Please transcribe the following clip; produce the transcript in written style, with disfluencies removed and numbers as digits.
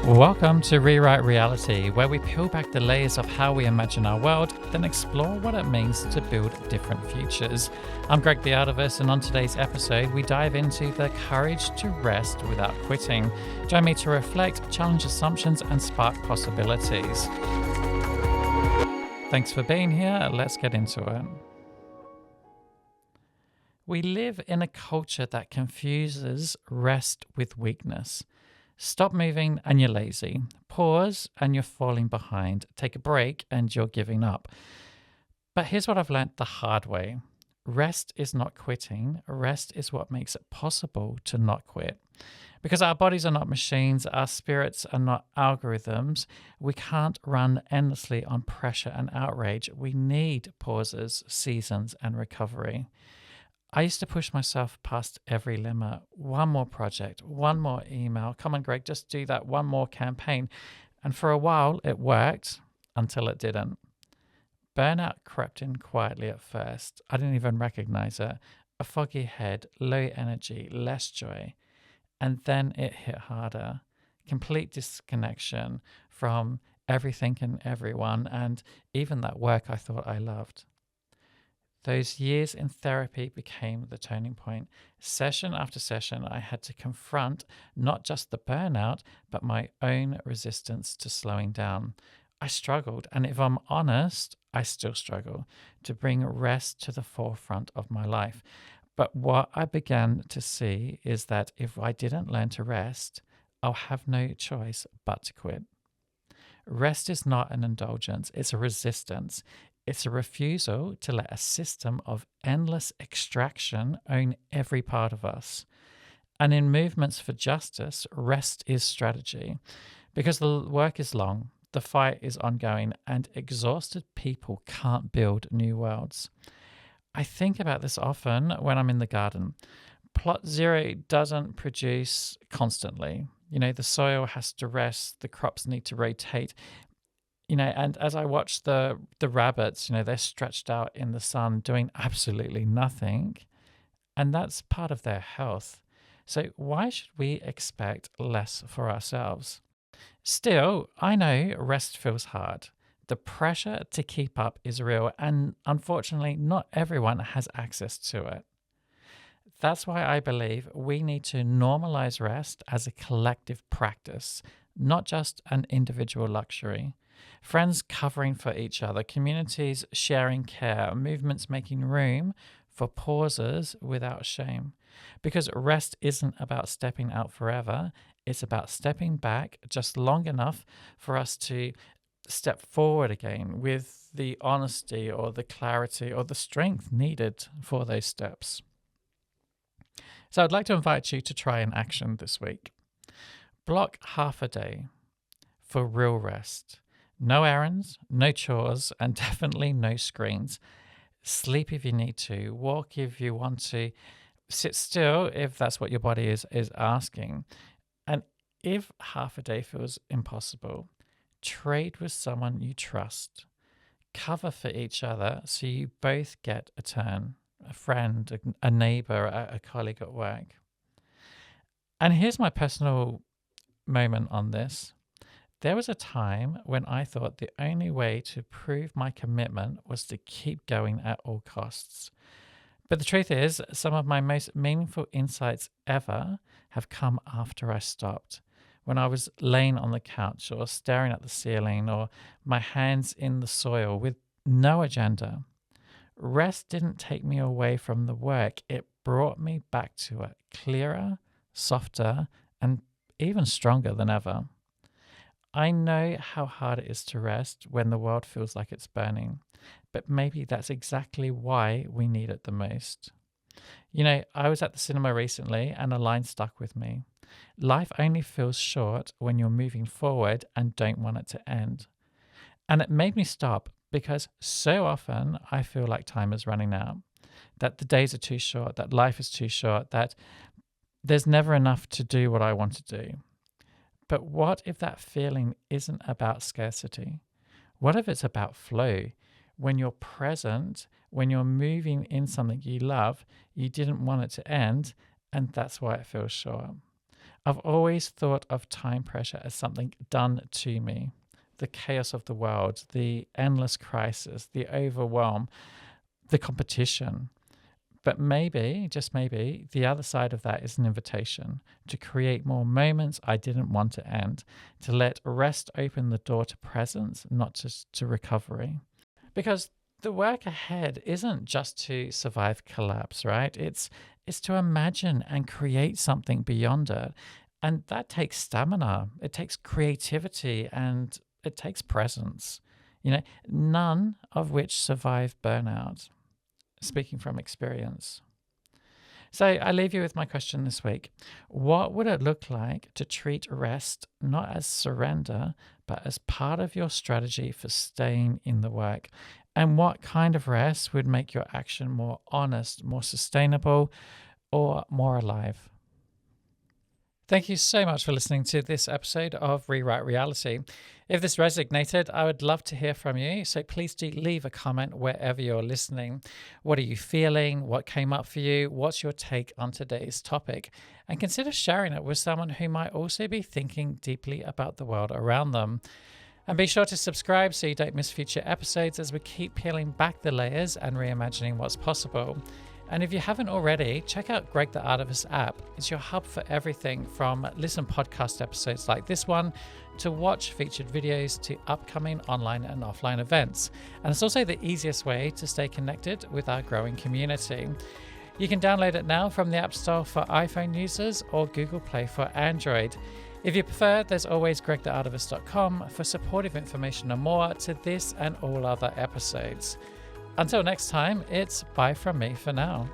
Welcome to Rewrite Reality, where we peel back the layers of how we imagine our world, then explore what it means to build different futures. I'm Gregg the Artivist, and on today's episode, we dive into the courage to rest without quitting. Join me to reflect, challenge assumptions, and spark possibilities. Thanks for being here. Let's get into it. We live in a culture that confuses rest with weakness. Stop moving and you're lazy. Pause and you're falling behind. Take a break and you're giving up. But here's what I've learned the hard way. Rest is not quitting. Rest is what makes it possible to not quit. Because our bodies are not machines, our spirits are not algorithms. We can't run endlessly on pressure and outrage. We need pauses, seasons, and recovery. I used to push myself past every limit. One more project, one more email. Come on, Gregg, just do that one more campaign. And for a while, it worked until it didn't. Burnout crept in quietly at first. I didn't even recognize it. A foggy head, low energy, less joy. And then it hit harder. Complete disconnection from everything and everyone, and even that work I thought I loved. Those years in therapy became the turning point. Session after session, I had to confront not just the burnout, but my own resistance to slowing down. I struggled, and if I'm honest, I still struggle to bring rest to the forefront of my life. But what I began to see is that if I didn't learn to rest, I'll have no choice but to quit. Rest is not an indulgence, it's a resistance. It's a refusal to let a system of endless extraction own every part of us. And in movements for justice, rest is strategy. Because the work is long, the fight is ongoing, and exhausted people can't build new worlds. I think about this often when I'm in the garden. Plot zero doesn't produce constantly. The soil has to rest, the crops need to rotate. And as I watch the rabbits, they're stretched out in the sun doing absolutely nothing. And that's part of their health. So why should we expect less for ourselves? Still, I know rest feels hard. The pressure to keep up is real. And unfortunately, not everyone has access to it. That's why I believe we need to normalize rest as a collective practice, not just an individual luxury. Friends covering for each other, communities sharing care, movements making room for pauses without shame. Because rest isn't about stepping out forever, it's about stepping back just long enough for us to step forward again with the honesty or the clarity or the strength needed for those steps. So I'd like to invite you to try an action this week. Block half a day for real rest. No errands, no chores, and definitely no screens. Sleep if you need to, walk if you want to, sit still if that's what your body is asking. And if half a day feels impossible, trade with someone you trust. Cover for each other so you both get a turn, a friend, a neighbor, a colleague at work. And here's my personal moment on this. There was a time when I thought the only way to prove my commitment was to keep going at all costs. But the truth is, some of my most meaningful insights ever have come after I stopped. When I was laying on the couch or staring at the ceiling or my hands in the soil with no agenda. Rest didn't take me away from the work. It brought me back to it, clearer, softer, and even stronger than ever. I know how hard it is to rest when the world feels like it's burning, but maybe that's exactly why we need it the most. I was at the cinema recently and a line stuck with me. Life only feels short when you're moving forward and don't want it to end. And it made me stop because so often I feel like time is running out, that the days are too short, that life is too short, that there's never enough to do what I want to do. But what if that feeling isn't about scarcity? What if it's about flow? When you're present, when you're moving in something you love, you didn't want it to end, and that's why it feels short. I've always thought of time pressure as something done to me. The chaos of the world, the endless crisis, the overwhelm, the competition. But maybe, just maybe, the other side of that is an invitation to create more moments I didn't want to end, to let rest open the door to presence, not just to recovery. Because the work ahead isn't just to survive collapse, right? It's to imagine and create something beyond it. And that takes stamina, it takes creativity, and it takes presence. None of which survive burnout, speaking from experience. So I leave you with my question this week. What would it look like to treat rest not as surrender, but as part of your strategy for staying in the work? And what kind of rest would make your action more honest, more sustainable, or more alive? Thank you so much for listening to this episode of Rewrite Reality. If this resonated, I would love to hear from you. So please do leave a comment wherever you're listening. What are you feeling? What came up for you? What's your take on today's topic? And consider sharing it with someone who might also be thinking deeply about the world around them. And be sure to subscribe so you don't miss future episodes as we keep peeling back the layers and reimagining what's possible. And if you haven't already, check out Gregg the Artivist app. It's your hub for everything from listen podcast episodes like this one to watch featured videos to upcoming online and offline events. And it's also the easiest way to stay connected with our growing community. You can download it now from the App Store for iPhone users or Google Play for Android. If you prefer, there's always gregtheartivist.com for supportive information and more to this and all other episodes. Until next time, it's bye from me for now.